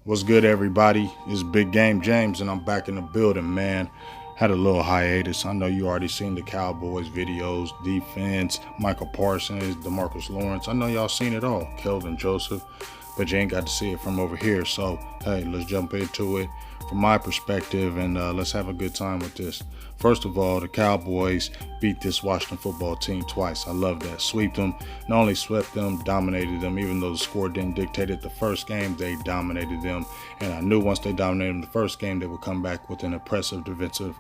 What's good, everybody? It's Big Game James, and I'm back in the building, man. Had a little hiatus. I know you already seen the Cowboys videos, defense, Michael Parsons, DeMarcus Lawrence. I know y'all seen it all, Kelvin Joseph, but you ain't got to see it from over here. So, hey, let's jump into it from my perspective, and let's have a good time with this. First of all, the Cowboys beat this Washington football team twice. I love that. Swept them. Not only swept them, dominated them. Even though the score didn't dictate it the first game, they dominated them. And I knew once they dominated them the first game, they would come back with an impressive defensive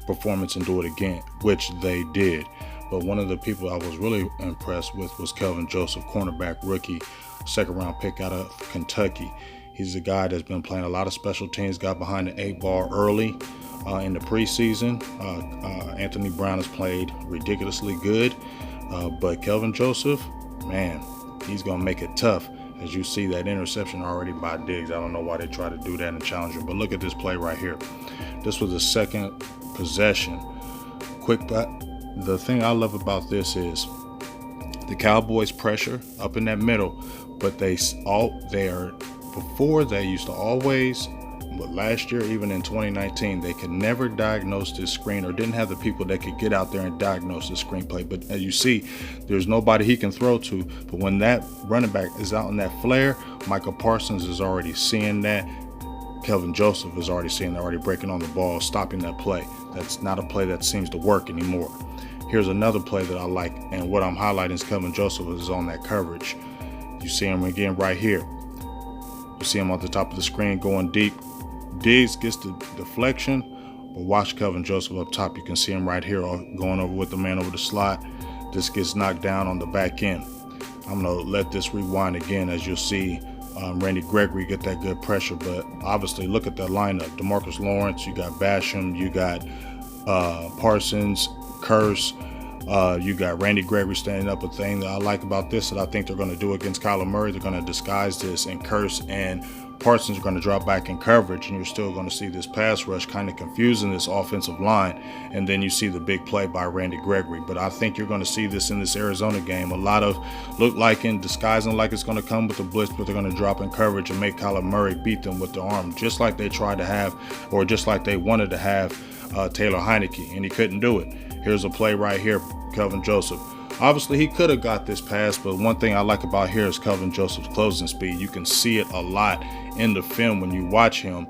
performance and do it again, which they did. But one of the people I was really impressed with was Kelvin Joseph, cornerback rookie, second-round pick out of Kentucky. He's a guy that's been playing a lot of special teams, got behind the 8-ball early in the preseason. Anthony Brown has played ridiculously good, but Kelvin Joseph, man, he's going to make it tough. As you see that interception already by Diggs. I don't know why they try to do that and challenge him, but look at this play right here. This was the second possession. The thing I love about this is the Cowboys pressure up in that middle, but before they used to always, but last year, even in 2019, they could never diagnose this screen or didn't have the people that could get out there and diagnose this screenplay. But as you see, there's nobody he can throw to. But when that running back is out in that flare, Michael Parsons is already seeing that. Kelvin Joseph is already seeing that, already breaking on the ball, stopping that play. That's not a play that seems to work anymore. Here's another play that I like, and what I'm highlighting is Kelvin Joseph is on that coverage. You see him again right here. You see him on the top of the screen going deep. Diggs gets the deflection, but watch Kelvin Joseph up top. You can see him right here going over with the man over the slot. This gets knocked down on the back end. I'm going to let this rewind again as you'll see Randy Gregory get that good pressure, but obviously look at that lineup. DeMarcus Lawrence, you got Basham, you got Parsons, Curse, you got Randy Gregory standing up. A thing that I like about this that I think they're going to do against Kyler Murray, they're going to disguise this, and Curse and Parsons are going to drop back in coverage, and you're still going to see this pass rush kind of confusing this offensive line, and then you see the big play by Randy Gregory. But I think you're going to see this in this Arizona game. A lot of disguising like it's going to come with the blitz, but they're going to drop in coverage and make Kyler Murray beat them with the arm, just like they tried to have, or just like they wanted to have Taylor Heineke, and he couldn't do it. Here's a play right here, Kelvin Joseph. Obviously, he could have got this pass, but one thing I like about here is Kelvin Joseph's closing speed. You can see it a lot in the film when you watch him,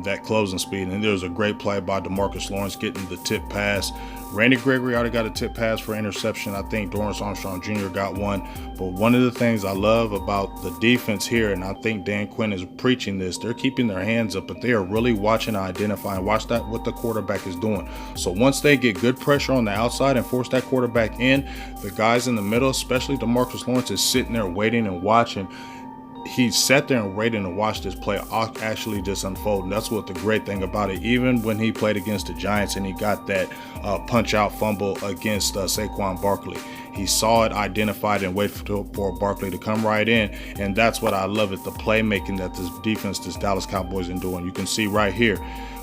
that closing speed. And there's a great play by DeMarcus Lawrence getting the tip pass. Randy Gregory already got a tip pass for interception. I think Dorrance Armstrong Jr. got one. But one of the things I love about the defense here, and I think Dan Quinn is preaching this, they're keeping their hands up, but they are really watching and identifying. Watch that what the quarterback is doing. So once they get good pressure on the outside and force that quarterback in, the guys in the middle, especially DeMarcus Lawrence, is sitting there waiting and watching. He sat there and waited to watch this play actually just unfold. And that's what the great thing about it. Even when he played against the Giants and he got that punch-out fumble against Saquon Barkley, he saw it, identified, and waited for Barkley to come right in. And that's what I love, the playmaking that this defense, this Dallas Cowboys, are doing. You can see right here,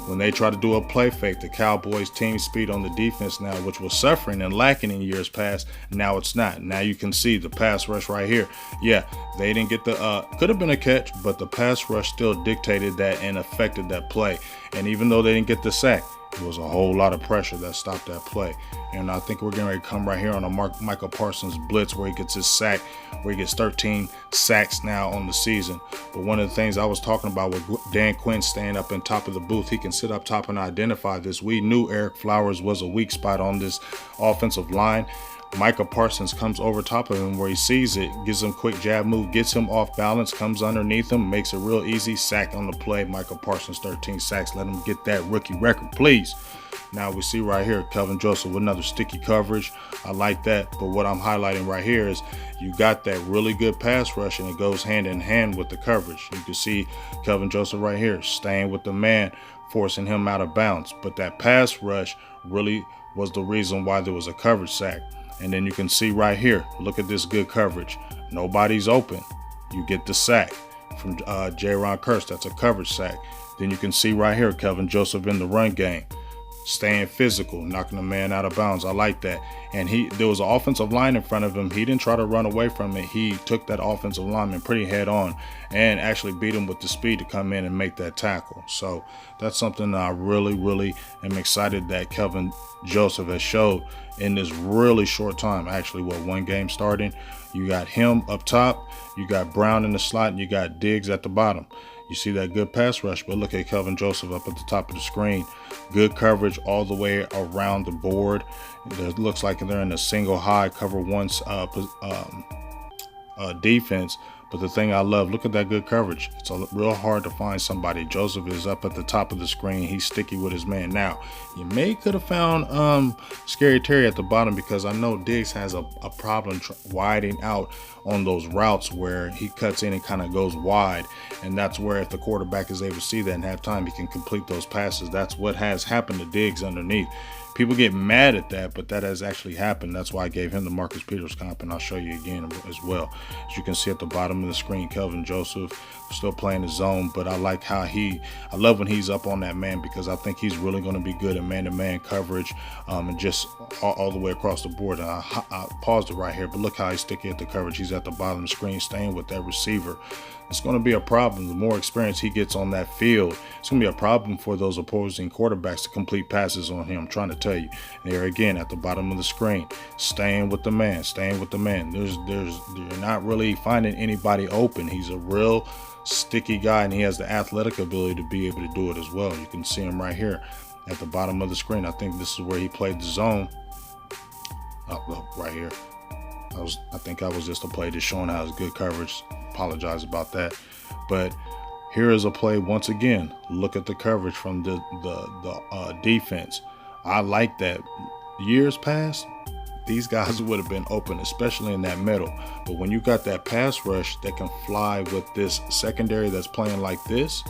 when they try to do a play fake, the Cowboys team speed on the defense now, which was suffering and lacking in years past, now it's not. Now you can see the pass rush right here. Yeah, they didn't get the, could have been a catch, but the pass rush still dictated that and affected that play. And even though they didn't get the sack, there was a whole lot of pressure that stopped that play. And I think we're getting ready to come right here on a Michael Parsons blitz where he gets his sack, where he gets 13 sacks now on the season. But one of the things I was talking about with Dan Quinn staying up in top of the booth, he can sit up top and identify this. We knew Eric Flowers was a weak spot on this offensive line. Michael Parsons comes over top of him where he sees it, gives him a quick jab move, gets him off balance, comes underneath him, makes it real easy, sack on the play. Michael Parsons, 13 sacks. Let him get that rookie record, please. Now we see right here, Kelvin Joseph with another sticky coverage. I like that, but what I'm highlighting right here is you got that really good pass rush, and it goes hand in hand with the coverage. You can see Kelvin Joseph right here staying with the man, forcing him out of bounds. But that pass rush really was the reason why there was a coverage sack. And then you can see right here, look at this good coverage. Nobody's open. You get the sack from Jaron Curse. That's a coverage sack. Then you can see right here, Kelvin Joseph in the run game. staying physical, knocking the man out of bounds. I like that. And there was an offensive line in front of him. He didn't try to run away from it. He took that offensive lineman pretty head on and actually beat him with the speed to come in and make that tackle. So that's something that I really, really am excited that Kelvin Joseph has showed in this really short time. Actually, one game starting? You got him up top, you got Brown in the slot, and you got Diggs at the bottom. You see that good pass rush, but look at Kelvin Joseph up at the top of the screen. Good coverage all the way around the board. It looks like they're in a single high cover once defense. But the thing I love, look at that good coverage. It's real hard to find somebody. Joseph is up at the top of the screen. He's sticky with his man. Now, you could have found Scary Terry at the bottom, because I know Diggs has a problem widening out on those routes where he cuts in and kind of goes wide. And that's where, if the quarterback is able to see that and have time, he can complete those passes. That's what has happened to Diggs underneath. People get mad at that, but that has actually happened. That's why I gave him the Marcus Peters comp, and I'll show you again as well. As you can see at the bottom of the screen, Kelvin Joseph still playing his zone, but I like how I love when he's up on that man, because I think he's really going to be good at man-to-man coverage and just all the way across the board. And I paused it right here, but look how he's sticky at the coverage. He's at the bottom of the screen staying with that receiver. It's going to be a problem. The more experience he gets on that field, it's going to be a problem for those opposing quarterbacks to complete passes on him. I'm trying to tell you. And there again at the bottom of the screen, staying with the man, staying with the man. You're not really finding anybody open. He's a real sticky guy, and he has the athletic ability to be able to do it as well. You can see him right here at the bottom of the screen. I think this is where he played the zone. Right here. I think I was just a play just showing how it's good coverage. Apologize about that. But here is a play once again. Look at the coverage from the defense. I like that. Years past, these guys would have been open, especially in that middle. But when you got that pass rush that can fly with this secondary that's playing like this,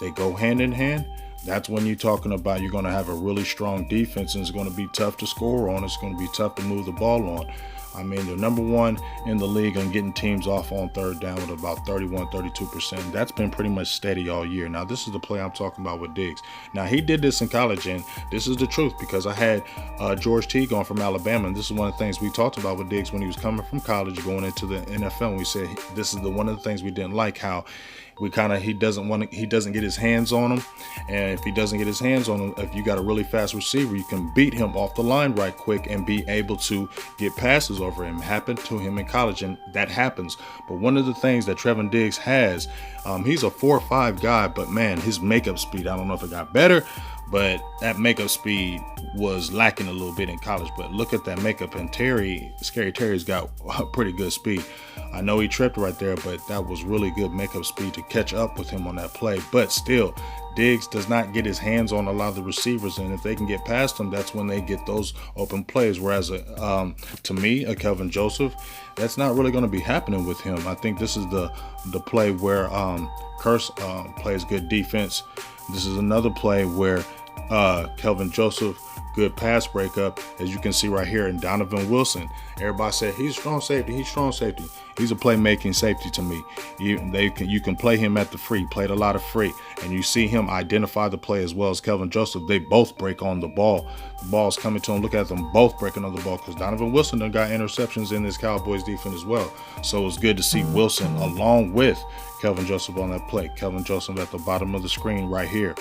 they go hand in hand. That's when you're talking about you're going to have a really strong defense, and it's going to be tough to score on. It's going to be tough to move the ball on. I mean, they're number one in the league on getting teams off on third down with about 31, 32%. That's been pretty much steady all year. Now, this is the play I'm talking about with Diggs. Now, he did this in college, and this is the truth, because I had George Teague on from Alabama, and this is one of the things we talked about with Diggs when he was coming from college going into the NFL. And we said this is one of the things we didn't like, how he doesn't get his hands on him. And if he doesn't get his hands on him, if you got a really fast receiver, you can beat him off the line right quick and be able to get passes over him. Happened to him in college, and that happens. But one of the things that Trevon Diggs has, he's a 4.5 guy, but man, his makeup speed, I don't know if it got better, but that makeup speed was lacking a little bit in college. But look at that makeup, and Scary Terry's got pretty good speed. I know he tripped right there, but that was really good makeup speed to catch up with him on that play. But still, Diggs does not get his hands on a lot of the receivers, and if they can get past him, that's when they get those open plays. Whereas, to me, a Kelvin Joseph, that's not really going to be happening with him. I think this is the play where Curse plays good defense. This is another play where Kelvin Joseph, good pass breakup, as you can see right here. And Donovan Wilson, everybody said he's strong safety. He's a playmaking safety to me. You can play him at the free. Played a lot of free, and you see him identify the play as well as Kelvin Joseph. They both break on the ball. The ball's coming to him. Look at them both breaking on the ball, because Donovan Wilson done got interceptions in this Cowboys defense as well. So it's good to see Wilson along with Kelvin Joseph on that play. Kelvin Joseph at the bottom of the screen right here.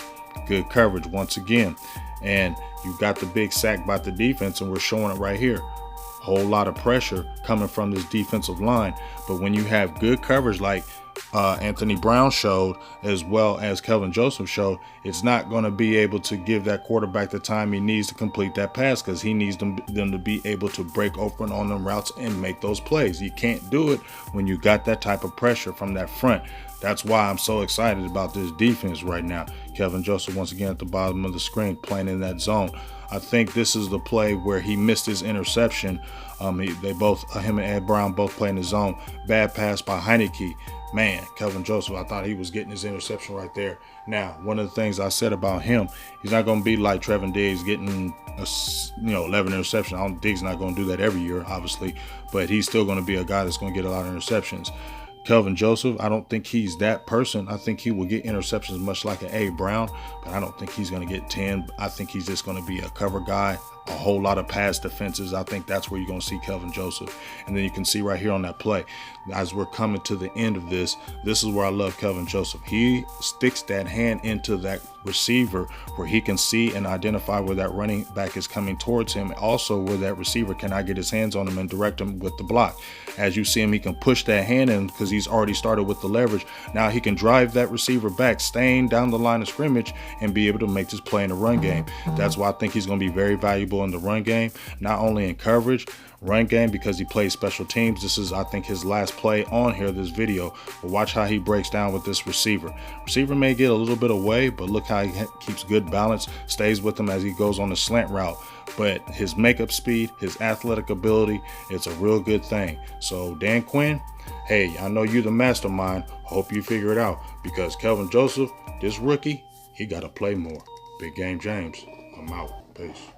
Good coverage once again. And you got the big sack by the defense, and we're showing it right here. Whole lot of pressure coming from this defensive line. But when you have good coverage like Anthony Brown showed, as well as Kelvin Joseph showed, it's not going to be able to give that quarterback the time he needs to complete that pass, because he needs them to be able to break open on them routes and make those plays. You can't do it when you got that type of pressure from that front. That's why I'm so excited about this defense right now. Kelvin Joseph once again at the bottom of the screen playing in that zone. I think this is the play where he missed his interception. Him and Ed Brown both playing the zone. Bad pass by Heineke. Man, Kelvin Joseph, I thought he was getting his interception right there. Now, one of the things I said about him, he's not going to be like Trevon Diggs getting 11 interceptions. Diggs not going to do that every year, obviously, but he's still going to be a guy that's going to get a lot of interceptions. Kelvin Joseph, I don't think he's that person. I think he will get interceptions much like an A. Brown, but I don't think he's going to get 10. I think he's just going to be a cover guy, a whole lot of pass defenses. I think that's where you're going to see Kelvin Joseph. And then you can see right here on that play, as we're coming to the end of this is where I love Kelvin Joseph. He sticks that hand into that receiver where he can see and identify where that running back is coming towards him. Also where that receiver cannot get his hands on him and direct him with the block. As you see him, he can push that hand in because he's already started with the leverage. Now he can drive that receiver back, staying down the line of scrimmage, and be able to make this play in the run game. That's why I think he's going to be very valuable in the run game, not only in coverage, run game, because he plays special teams. This is, I think, his last play on here, this video. But watch how he breaks down with this receiver. Receiver may get a little bit away, but look how he keeps good balance, stays with him as he goes on the slant route. But his makeup speed, his athletic ability, it's a real good thing. So Dan Quinn, hey, I know you're the mastermind. Hope you figure it out, because Kelvin Joseph, this rookie, he got to play more. Big Game James, I'm out. Peace.